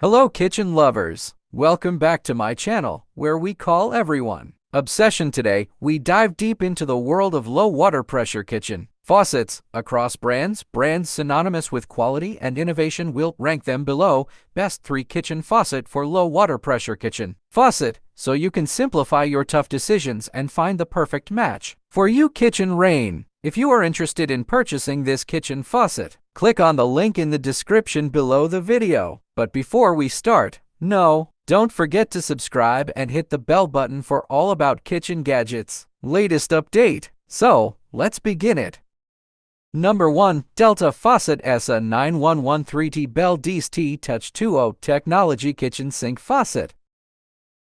Hello kitchen lovers! Welcome back to my channel, where we call everyone obsession. Today, we dive deep into the world of low water pressure kitchen faucets across brands synonymous with quality and innovation. We'll rank them below. Best 3 kitchen faucet for low water pressure kitchen faucet, so you can simplify your tough decisions and find the perfect match for you. Kitchen Rain. If you are interested in purchasing this kitchen faucet, click on the link in the description below the video. But before we start, don't forget to subscribe and hit the bell button for all about kitchen gadgets latest update. So, let's begin it. Number 1. Delta Faucet SA9113T Bell DST Touch 2.0 Technology Kitchen Sink Faucet.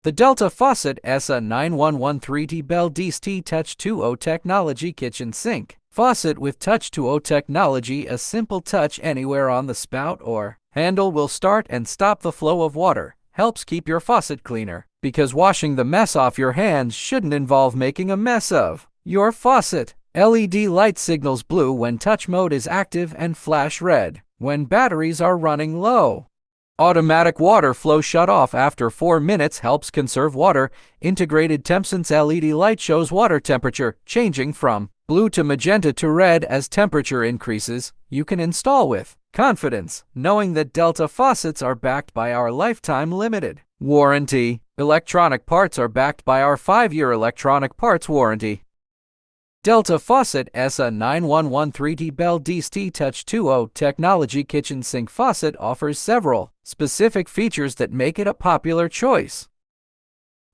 The Delta Faucet SA9113T Bell DST Touch 2.0 Technology Kitchen Sink Faucet with Touch 2.0 technology. A simple touch anywhere on the spout or handle will start and stop the flow of water. Helps keep your faucet cleaner, because washing the mess off your hands shouldn't involve making a mess of your faucet. LED light signals blue when touch mode is active and flash red when batteries are running low. Automatic water flow shut off after 4 minutes helps conserve water. Integrated TempSense LED light shows water temperature changing from blue to magenta to red as temperature increases. You can install with confidence, knowing that Delta faucets are backed by our lifetime limited warranty. Electronic parts are backed by our 5-year electronic parts warranty. Delta Faucet SA9113T Bell DST Touch 2.0 Technology Kitchen Sink Faucet offers several specific features that make it a popular choice.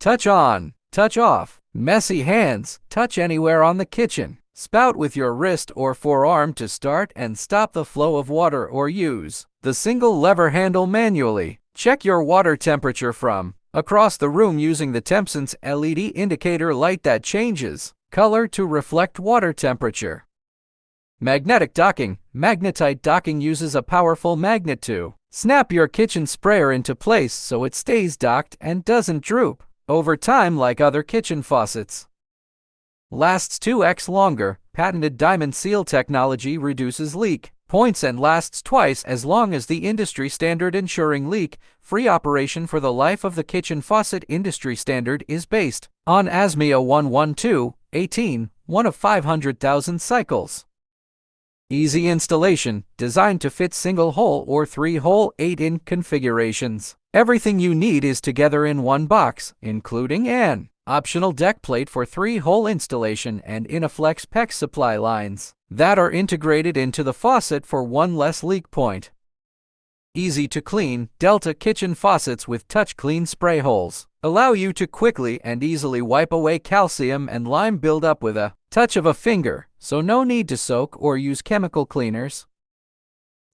Touch on, touch off, messy hands, touch anywhere on the kitchen spout with your wrist or forearm to start and stop the flow of water, or use the single lever handle manually. Check your water temperature from across the room using the TempSense LED indicator light that changes color to reflect water temperature. Magnetic docking. Magnetite docking uses a powerful magnet to snap your kitchen sprayer into place so it stays docked and doesn't droop over time like other kitchen faucets. Lasts 2x longer. Patented diamond seal technology reduces leak points and lasts twice as long as the industry standard, ensuring leak-free operation for the life of the kitchen faucet. Industry standard is based on ASME 11218, 1 of 500,000 cycles. Easy installation, designed to fit single-hole or 3-hole 8-in configurations. Everything you need is together in one box, including an optional deck plate for 3-hole installation and Inaflex PEX supply lines that are integrated into the faucet for one less leak point. Easy to clean. Delta kitchen faucets with touch clean spray holes allow you to quickly and easily wipe away calcium and lime buildup with a touch of a finger, so no need to soak or use chemical cleaners.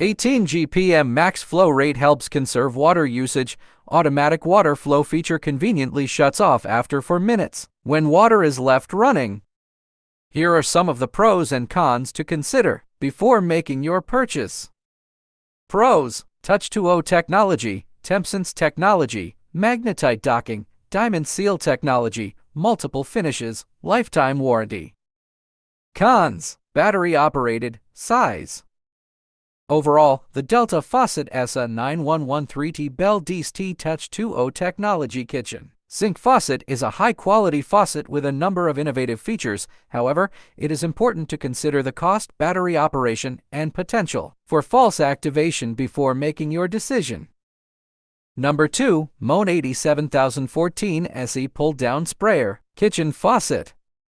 18 GPM max flow rate helps conserve water usage. Automatic water flow feature conveniently shuts off after 4 minutes when water is left running. Here are some of the pros and cons to consider before making your purchase. Pros: Touch 2.0 technology, TempSense technology, magnetite docking, diamond seal technology, multiple finishes, lifetime warranty. Cons: battery operated, size. Overall, the Delta Faucet SA9113T Bell DST Touch 2.0 Technology Kitchen Sink Faucet is a high-quality faucet with a number of innovative features. However, it is important to consider the cost, battery operation, and potential for false activation before making your decision. Number 2. Moen 87014 SE Pull-Down Sprayer Kitchen Faucet.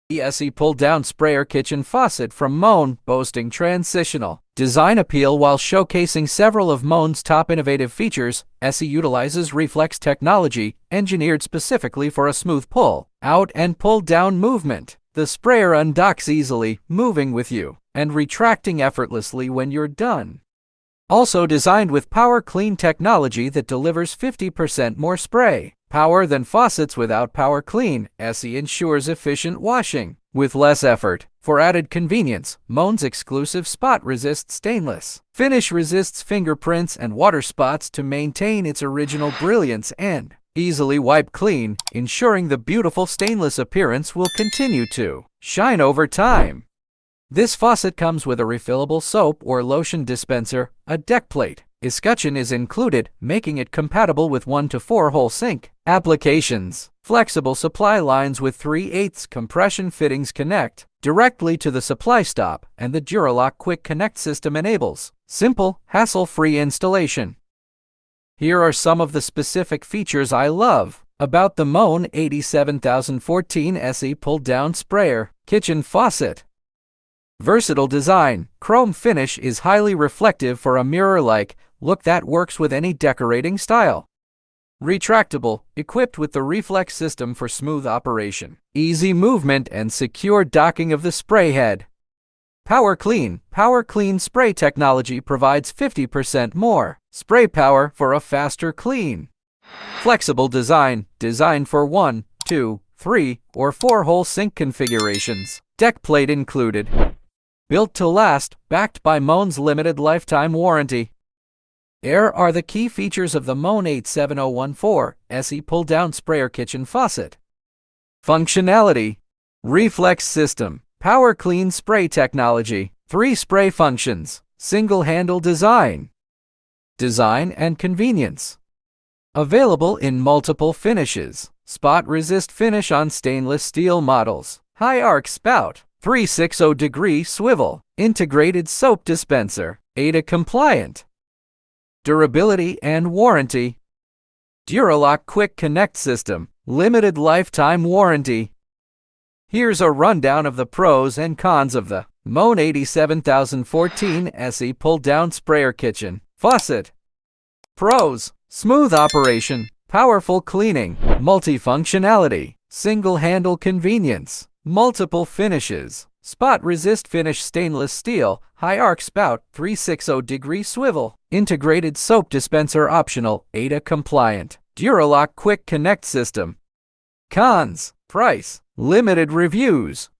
The SE Pull-Down Sprayer Kitchen Faucet from Moen, boasting transitional design appeal while showcasing several of Moen's top innovative features. SE utilizes reflex technology, engineered specifically for a smooth pull-out and pull-down movement. The sprayer undocks easily, moving with you, and retracting effortlessly when you're done. Also designed with Power Clean technology that delivers 50% more spray power than faucets without Power Clean. SE ensures efficient washing with less effort. For added convenience, Moen's exclusive spot resist stainless finish resists fingerprints and water spots to maintain its original brilliance and easily wipe clean, ensuring the beautiful stainless appearance will continue to shine over time. This faucet comes with a refillable soap or lotion dispenser, a deck plate, escutcheon is included, making it compatible with 1 to 4 hole sink. Applications: flexible supply lines with 3/8 compression fittings connect directly to the supply stop, and the Duralock Quick Connect system enables simple, hassle-free installation. Here are some of the specific features I love about the Moen 87014 SE pull-down sprayer kitchen faucet. Versatile design. Chrome finish is highly reflective for a mirror-like look that works with any decorating style. Retractable, equipped with the reflex system for smooth operation. Easy movement and secure docking of the spray head. Power Clean. Power Clean spray technology provides 50% more spray power for a faster clean. Flexible design. Designed for 1, 2, 3, or 4 hole sink configurations. Deck plate included. Built to last, backed by Moen's limited lifetime warranty. Here are the key features of the Moen 87014 SE pull-down sprayer kitchen faucet. Functionality: reflex system, power clean spray technology, 3 spray functions, single handle design. Design and convenience. Available in multiple finishes. Spot resist finish on stainless steel models. High arc spout. 360-degree swivel, integrated soap dispenser, ADA compliant. Durability and warranty. Duralock Quick Connect system, limited lifetime warranty. Here's a rundown of the pros and cons of the Moen 87014 SE pull-down sprayer kitchen faucet. Pros: smooth operation, powerful cleaning, multifunctionality, single handle convenience. Multiple finishes. Spot resist finish stainless steel, high arc spout, 360-degree swivel, integrated soap dispenser optional, ADA compliant. Duralock Quick Connect system. Cons: price, limited reviews.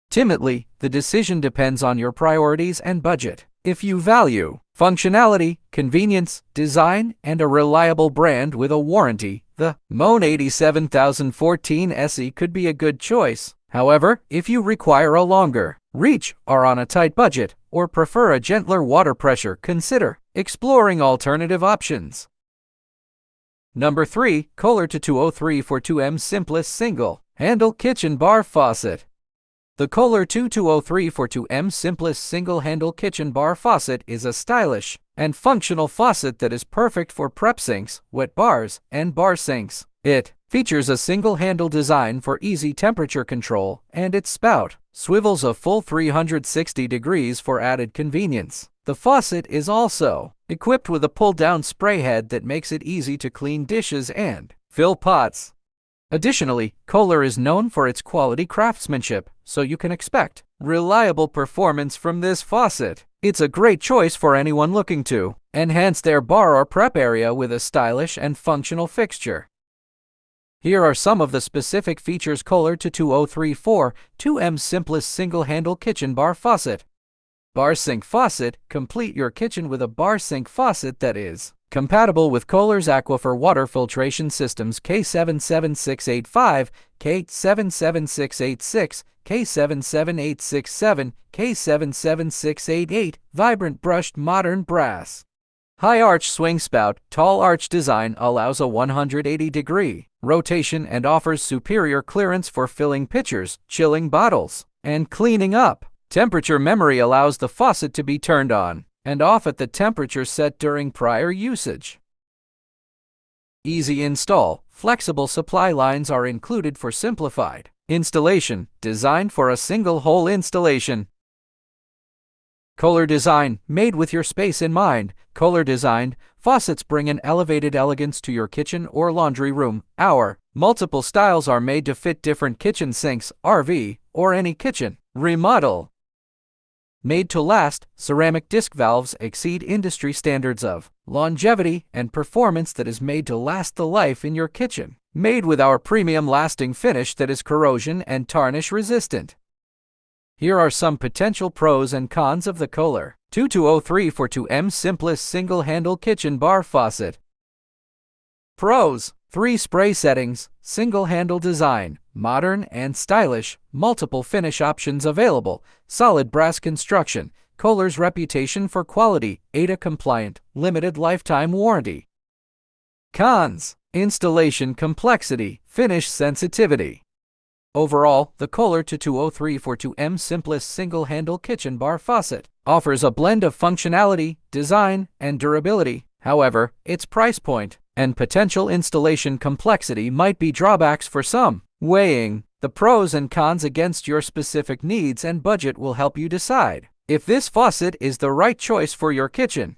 Ultimately, the decision depends on your priorities and budget. If you value functionality, convenience, design, and a reliable brand with a warranty, the Moen 87014 SE could be a good choice. However, if you require a longer reach, are on a tight budget, or prefer a gentler water pressure, consider exploring alternative options. Number 3. Kohler 220342M Simplest Single Handle Kitchen Bar Faucet. The Kohler 220342M Simplest Single Handle Kitchen Bar Faucet is a stylish and functional faucet that is perfect for prep sinks, wet bars, and bar sinks. It features a single-handle design for easy temperature control, and its spout swivels a full 360 degrees for added convenience. The faucet is also equipped with a pull-down spray head that makes it easy to clean dishes and fill pots. Additionally, Kohler is known for its quality craftsmanship, so you can expect reliable performance from this faucet. It's a great choice for anyone looking to enhance their bar or prep area with a stylish and functional fixture. Here are some of the specific features. Kohler 22034-2M Simplest Single-Handle Kitchen Bar Faucet. Bar Sink Faucet. Complete your kitchen with a bar sink faucet that is compatible with Kohler's aquifer water filtration systems K77685, K77686, K77867, K77688, vibrant brushed modern brass. High arch swing spout. Tall arch design allows a 180-degree rotation and offers superior clearance for filling pitchers, chilling bottles, and cleaning up. Temperature memory allows the faucet to be turned on and off at the temperature set during prior usage. Easy install. Flexible supply lines are included for simplified installation, designed for a single hole installation. Kohler design. Made with your space in mind. Kohler designed faucets bring an elevated elegance to your kitchen or laundry room. Our multiple styles are made to fit different kitchen sinks, RV, or any kitchen remodel. Made to last. Ceramic disc valves exceed industry standards of longevity and performance that is made to last the life in your kitchen. Made with our premium lasting finish that is corrosion and tarnish resistant. Here are some potential pros and cons of the Kohler 220342M Simplest Single-Handle Kitchen Bar Faucet. Pros: 3 spray settings, single-handle design, modern and stylish, multiple finish options available, solid brass construction, Kohler's reputation for quality, ADA compliant, limited lifetime warranty. Cons: installation complexity, finish sensitivity. Overall, the Kohler 220-342M simplest single-handle kitchen bar faucet offers a blend of functionality, design, and durability. However, its price point and potential installation complexity might be drawbacks for some. Weighing the pros and cons against your specific needs and budget will help you decide if this faucet is the right choice for your kitchen.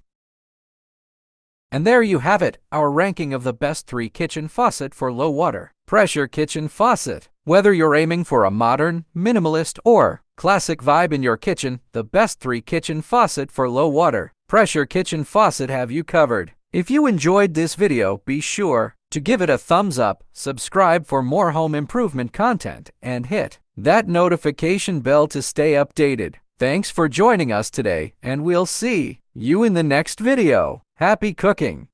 And there you have it, our ranking of the best 3 kitchen faucet for low water pressure kitchen faucet. Whether you're aiming for a modern, minimalist, or classic vibe in your kitchen, the best 3 kitchen faucet for low water pressure kitchen faucet have you covered. If you enjoyed this video, be sure to give it a thumbs up, subscribe for more home improvement content, and hit that notification bell to stay updated. Thanks for joining us today, and we'll see you in the next video. Happy cooking!